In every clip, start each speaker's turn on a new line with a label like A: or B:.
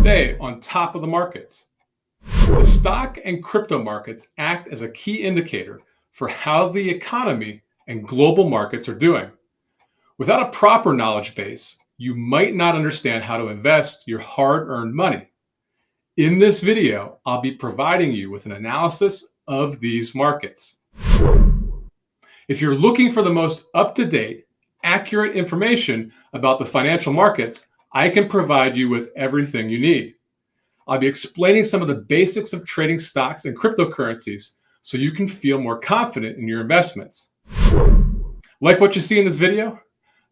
A: stay on top of the markets. The stock and crypto markets act as a key indicator for how the economy and global markets are doing. Without a proper knowledge base, you might not understand how to invest your hard-earned money. In this video, I'll be providing you with an analysis of these markets. If you're looking for the most up-to-date, accurate information about the financial markets, I can provide you with everything you need. I'll be explaining some of the basics of trading stocks and cryptocurrencies so you can feel more confident in your investments. Like what you see in this video?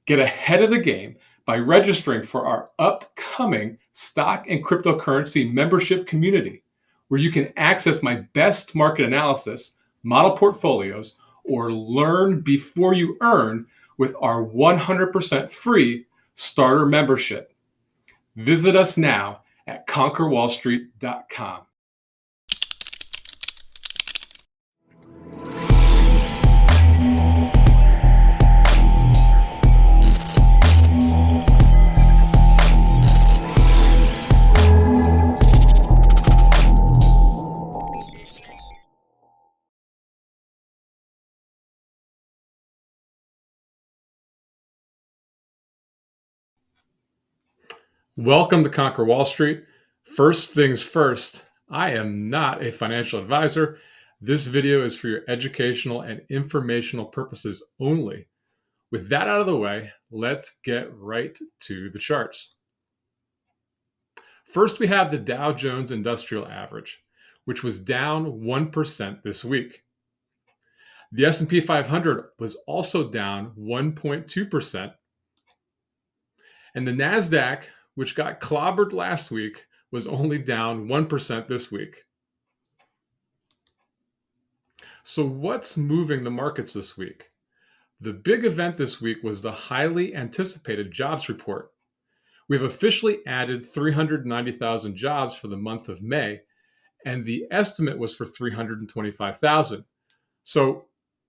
A: Get ahead of the game by registering for our upcoming stock and cryptocurrency membership community, where you can access my best market analysis, model portfolios, or learn before you earn with our 100% free starter membership. Visit us now at conquerwallstreet.com. Welcome to Conquer Wall Street. First things first, I am not a financial advisor. This video is for your educational and informational purposes only. With that out of the way, let's get right to the charts. First, we have the Dow Jones Industrial Average, which was down 1% this week. The S&P 500 was also down 1.2%. And the NASDAQ, which got clobbered last week, was only down 1% this week. So what's moving the markets this week? The big event this week was the highly anticipated jobs report. We've officially added 390,000 jobs for the month of May, and the estimate was for 325,000. So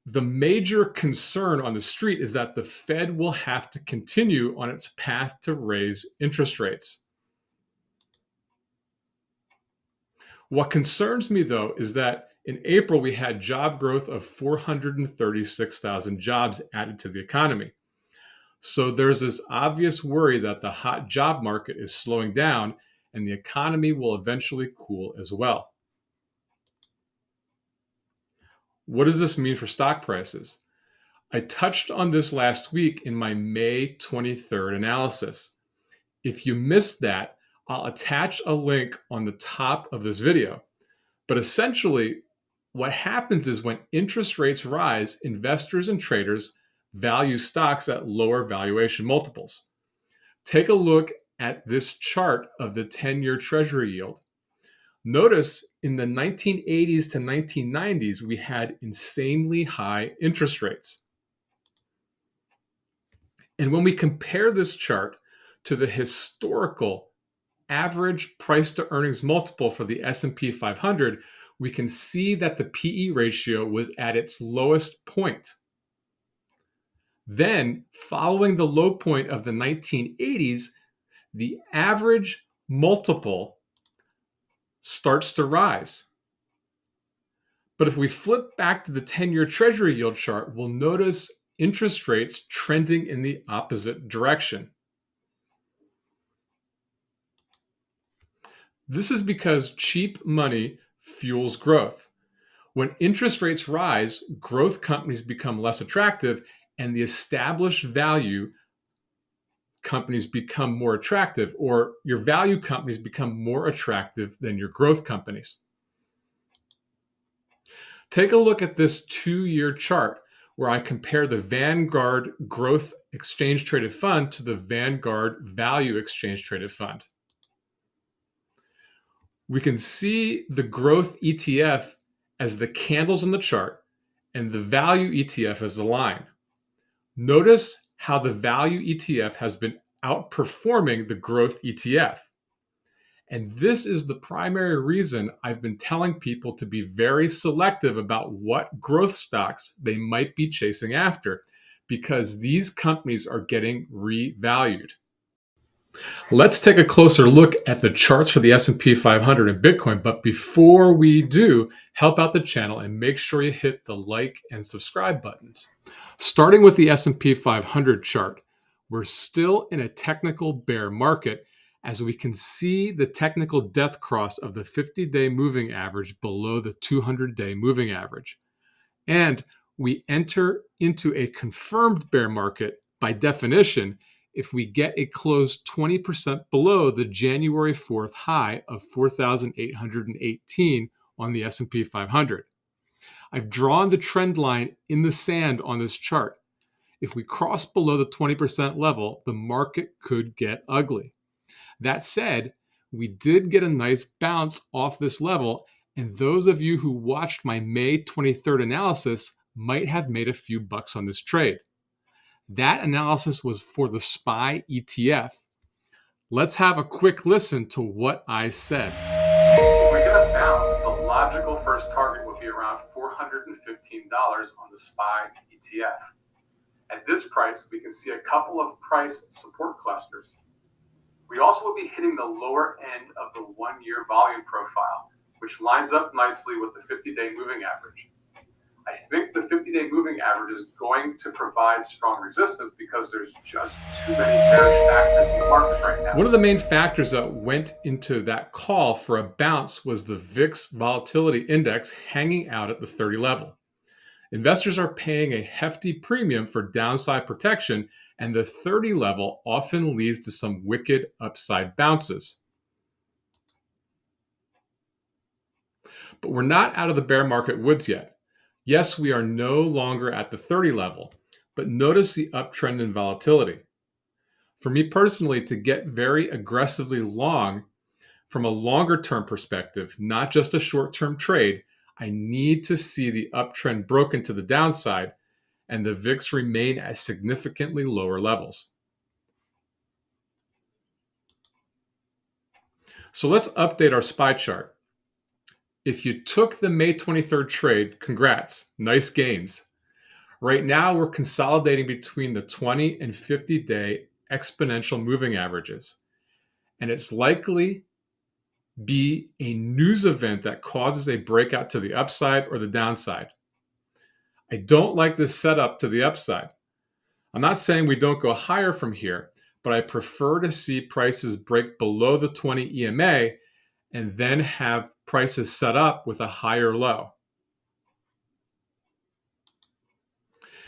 A: the major concern on the street is that the Fed will have to continue on its path to raise interest rates. What concerns me, though, is that in April, we had job growth of 436,000 jobs added to the economy. So there's this obvious worry that the hot job market is slowing down and the economy will eventually cool as well. What does this mean for stock prices? I touched on this last week in my May 23rd analysis. If you missed that, I'll attach a link on the top of this video. But essentially, what happens is when interest rates rise, investors and traders value stocks at lower valuation multiples. Take a look at this chart of the 10-year Treasury yield. Notice in the 1980s to 1990s, we had insanely high interest rates. And when we compare this chart to the historical average price to earnings multiple for the S&P 500, we can see that the PE ratio was at its lowest point. Then, following the low point of the 1980s, the average multiple starts to rise. But if we flip back to the 10-year Treasury yield chart, we'll notice interest rates trending in the opposite direction. This is because cheap money fuels growth. When interest rates rise, growth companies become less attractive and the established value companies become more attractive, or your value companies become more attractive than your growth companies. Take a look at this 2-year chart where I compare the Vanguard Growth Exchange Traded Fund to the Vanguard Value Exchange Traded Fund. We can see the growth ETF as the candles in the chart and the value ETF as the line. Notice how the value ETF has been outperforming the growth ETF. And this is the primary reason I've been telling people to be very selective about what growth stocks they might be chasing after, because these companies are getting revalued. Let's take a closer look at the charts for the S&P 500 and Bitcoin. But before we do, help out the channel and make sure you hit the like and subscribe buttons. Starting with the S&P 500 chart, we're still in a technical bear market as we can see the technical death cross of the 50-day moving average below the 200-day moving average. And we enter into a confirmed bear market by definition if we get a close 20% below the January 4th high of 4,818 on the S&P 500. I've drawn the trend line in the sand on this chart. If we cross below the 20% level, the market could get ugly. That said, we did get a nice bounce off this level, and those of you who watched my May 23rd analysis might have made a few bucks on this trade. That analysis was for the SPY ETF. Let's have a quick listen to what I said. If we get a bounce, the logical first target would be around $415 on the SPY ETF. At this price, we can see a couple of price support clusters. We also will be hitting the lower end of the one-year volume profile, which lines up nicely with the 50-day moving average. I think the 50-day moving average is going to provide strong resistance because there's just too many bearish factors in the market right now. One of the main factors that went into that call for a bounce was the VIX Volatility Index hanging out at the 30 level. Investors are paying a hefty premium for downside protection, and the 30 level often leads to some wicked upside bounces. But we're not out of the bear market woods yet. Yes, we are no longer at the 30 level, but notice the uptrend in volatility. For me personally, to get very aggressively long from a longer term perspective, not just a short-term trade, I need to see the uptrend broken to the downside and the VIX remain at significantly lower levels. So let's update our SPY chart. If you took the May 23rd trade, congrats, nice gains. Right now, we're consolidating between the 20 and 50-day exponential moving averages, and it's likely be a news event that causes a breakout to the upside or the downside. I don't like this setup to the upside. I'm not saying we don't go higher from here, but I prefer to see prices break below the 20 EMA and then have prices set up with a higher low.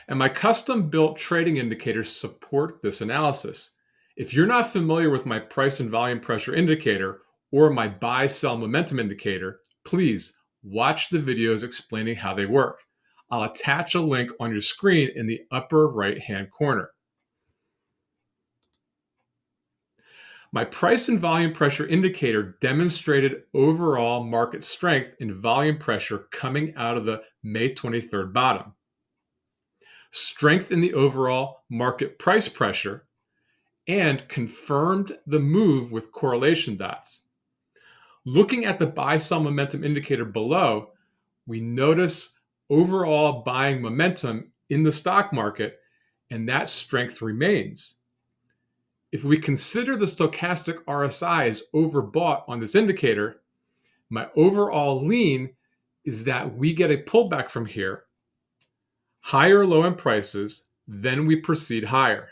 A: And my custom-built trading indicators support this analysis. If you're not familiar with my price and volume pressure indicator or my buy-sell momentum indicator, please watch the videos explaining how they work. I'll attach a link on your screen in the upper right-hand corner. My price and volume pressure indicator demonstrated overall market strength in volume pressure coming out of the May 23rd bottom, strength in the overall market price pressure, and confirmed the move with correlation dots. Looking at the buy-sell momentum indicator below, we notice overall buying momentum in the stock market, and that strength remains. If we consider the stochastic RSI as overbought on this indicator, my overall lean is that we get a pullback from here, higher low in prices, then we proceed higher.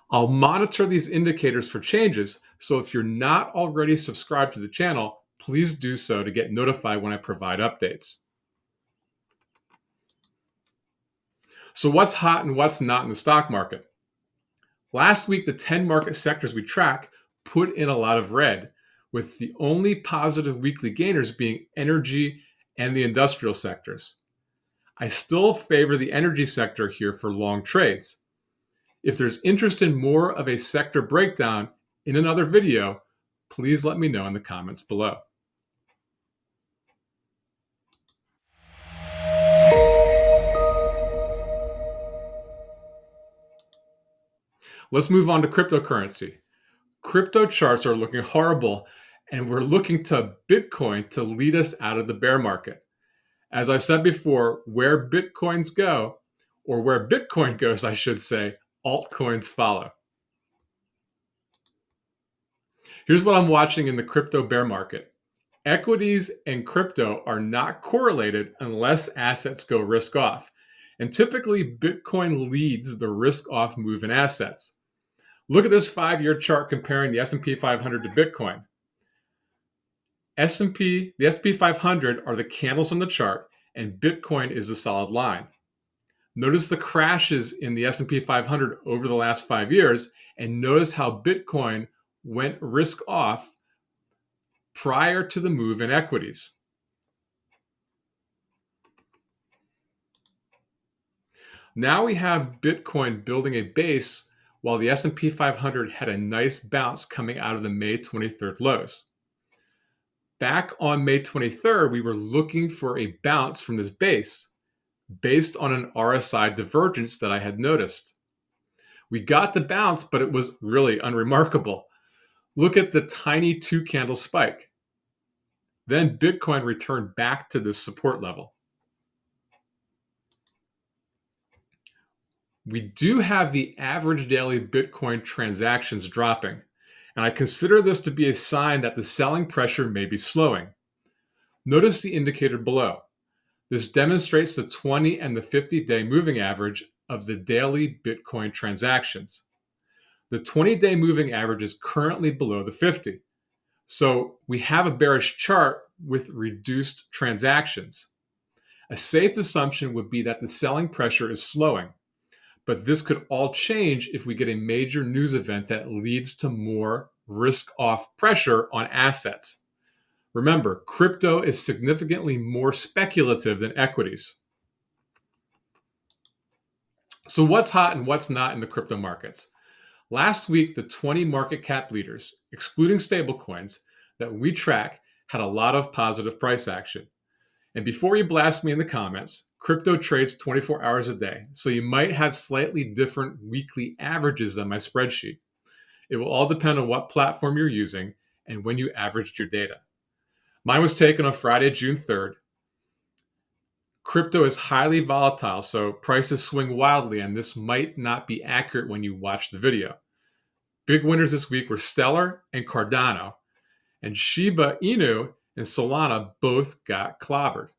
A: I'll monitor these indicators for changes, so if you're not already subscribed to the channel, please do so to get notified when I provide updates. So what's hot and what's not in the stock market? Last week, the 10 market sectors we track put in a lot of red, with the only positive weekly gainers being energy and the industrial sectors. I still favor the energy sector here for long trades. If there's interest in more of a sector breakdown in another video, please let me know in the comments below. Let's move on to cryptocurrency. Crypto charts are looking horrible, and we're looking to Bitcoin to lead us out of the bear market. As I said before, where Bitcoins go, or where Bitcoin goes, I should say, altcoins follow. Here's what I'm watching in the crypto bear market. Equities and crypto are not correlated unless assets go risk off. And typically, Bitcoin leads the risk off move in assets. Look at this 5-year chart comparing the S&P 500 to Bitcoin. The S&P 500 are the candles on the chart, and Bitcoin is the solid line. Notice the crashes in the S&P 500 over the last 5 years, and notice how Bitcoin went risk off prior to the move in equities. Now we have Bitcoin building a base while the S&P 500 had a nice bounce coming out of the May 23rd lows. Back on May 23rd, we were looking for a bounce from this base based on an RSI divergence that I had noticed. We got the bounce, but it was really unremarkable. Look at the tiny 2-candle spike. Then Bitcoin returned back to this support level. We do have the average daily Bitcoin transactions dropping, and I consider this to be a sign that the selling pressure may be slowing. Notice the indicator below. This demonstrates the 20 and the 50-day moving average of the daily Bitcoin transactions. The 20-day moving average is currently below the 50. So we have a bearish chart with reduced transactions. A safe assumption would be that the selling pressure is slowing, but this could all change if we get a major news event that leads to more risk-off pressure on assets. Remember, crypto is significantly more speculative than equities. So what's hot and what's not in the crypto markets? Last week, the 20 market cap leaders, excluding stablecoins, that we track had a lot of positive price action. And before you blast me in the comments, crypto trades 24 hours a day, so you might have slightly different weekly averages than my spreadsheet. It will all depend on what platform you're using and when you averaged your data. Mine was taken on Friday, June 3rd. Crypto is highly volatile, so prices swing wildly, and this might not be accurate when you watch the video. Big winners this week were Stellar and Cardano, and Shiba Inu and Solana both got clobbered.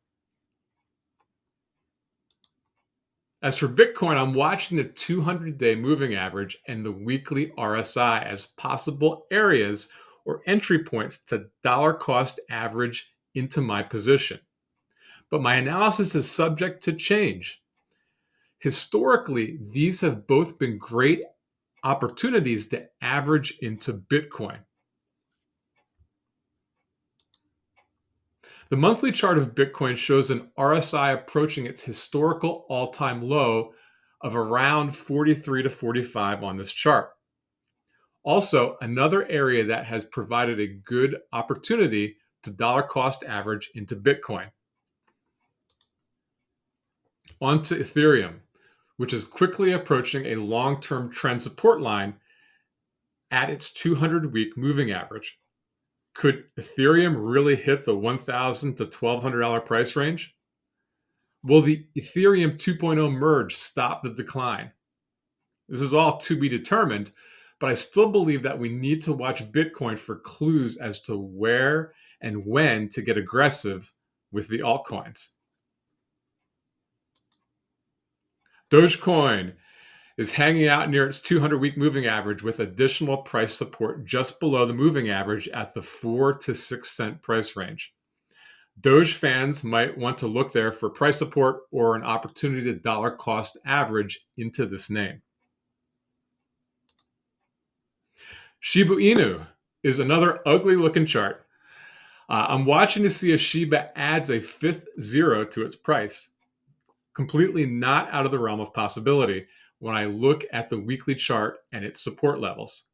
A: As for Bitcoin, I'm watching the 200-day moving average and the weekly RSI as possible areas or entry points to dollar cost average into my position. But my analysis is subject to change. Historically, these have both been great opportunities to average into Bitcoin. The monthly chart of Bitcoin shows an RSI approaching its historical all-time low of around 43 to 45 on this chart. Also, another area that has provided a good opportunity to dollar cost average into Bitcoin. On to Ethereum, which is quickly approaching a long-term trend support line at its 200-week moving average. Could Ethereum really hit the $1,000 to $1,200 price range? Will the Ethereum 2.0 merge stop the decline? This is all to be determined, but I still believe that we need to watch Bitcoin for clues as to where and when to get aggressive with the altcoins. Dogecoin is hanging out near its 200-week moving average with additional price support just below the moving average at the 4 to 6 cent price range. Doge fans might want to look there for price support or an opportunity to dollar cost average into this name. Shiba Inu is another ugly looking chart. I'm watching to see if Shiba adds a 5th zero to its price. Completely not out of the realm of possibility when I look at the weekly chart and its support levels.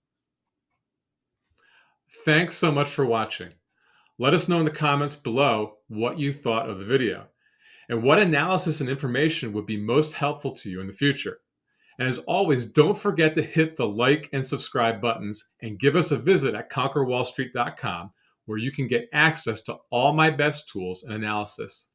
A: Thanks so much for watching. Let us know in the comments below what you thought of the video and what analysis and information would be most helpful to you in the future. And as always, don't forget to hit the like and subscribe buttons and give us a visit at conquerwallstreet.com, where you can get access to all my best tools and analysis.